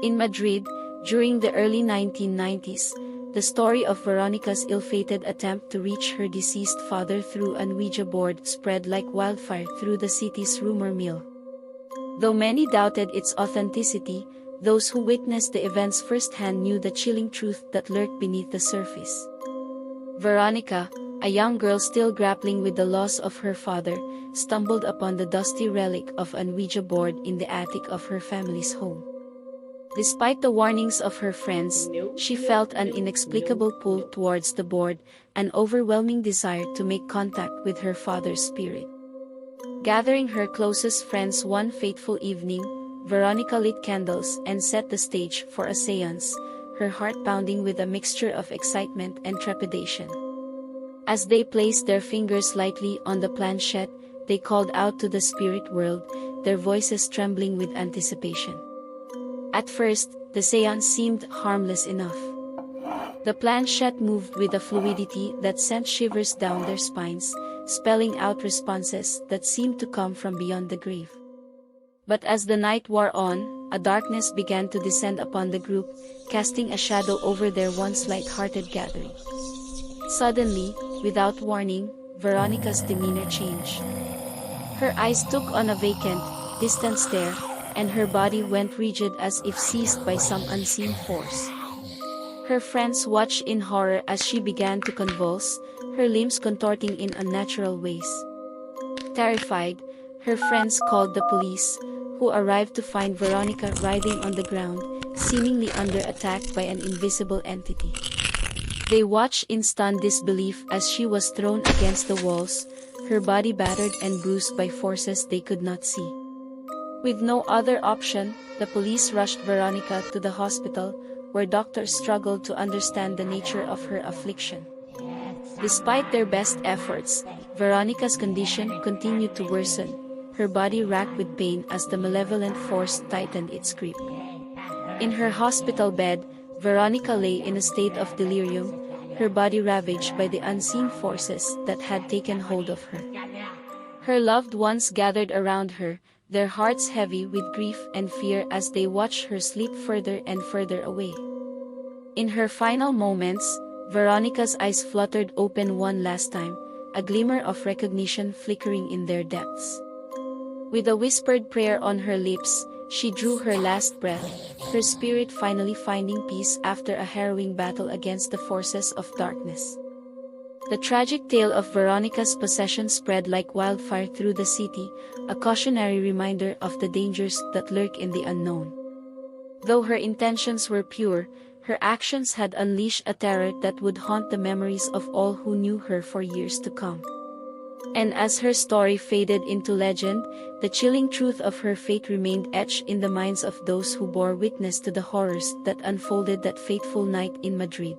In Madrid, during the early 1990s, the story of Veronica's ill-fated attempt to reach her deceased father through an Ouija board spread like wildfire through the city's rumor mill. Though many doubted its authenticity, those who witnessed the events firsthand knew the chilling truth that lurked beneath the surface. Veronica, a young girl still grappling with the loss of her father, stumbled upon the dusty relic of an Ouija board in the attic of her family's home. Despite the warnings of her friends, she felt an inexplicable pull towards the board, an overwhelming desire to make contact with her father's spirit. Gathering her closest friends one fateful evening, Veronica lit candles and set the stage for a seance, her heart pounding with a mixture of excitement and trepidation. As they placed their fingers lightly on the planchette, they called out to the spirit world, their voices trembling with anticipation. At first, the seance seemed harmless enough. The planchette moved with a fluidity that sent shivers down their spines, spelling out responses that seemed to come from beyond the grave. But as the night wore on, a darkness began to descend upon the group, casting a shadow over their once light-hearted gathering. Suddenly, without warning, Veronica's demeanor changed. Her eyes took on a vacant, distant stare, and her body went rigid as if seized by some unseen force. Her friends watched in horror as she began to convulse, her limbs contorting in unnatural ways. Terrified, her friends called the police, who arrived to find Veronica writhing on the ground, seemingly under attack by an invisible entity. They watched in stunned disbelief as she was thrown against the walls, her body battered and bruised by forces they could not see. With no other option, the police rushed Veronica to the hospital, where doctors struggled to understand the nature of her affliction. Despite their best efforts, Veronica's condition continued to worsen, her body racked with pain as the malevolent force tightened its grip. In her hospital bed, Veronica lay in a state of delirium, her body ravaged by the unseen forces that had taken hold of her. Her loved ones gathered around her, their hearts heavy with grief and fear as they watched her slip further and further away. In her final moments, Veronica's eyes fluttered open one last time, a glimmer of recognition flickering in their depths. With a whispered prayer on her lips, she drew her last breath, her spirit finally finding peace after a harrowing battle against the forces of darkness. The tragic tale of Veronica's possession spread like wildfire through the city, a cautionary reminder of the dangers that lurk in the unknown. Though her intentions were pure, her actions had unleashed a terror that would haunt the memories of all who knew her for years to come. And as her story faded into legend, the chilling truth of her fate remained etched in the minds of those who bore witness to the horrors that unfolded that fateful night in Madrid.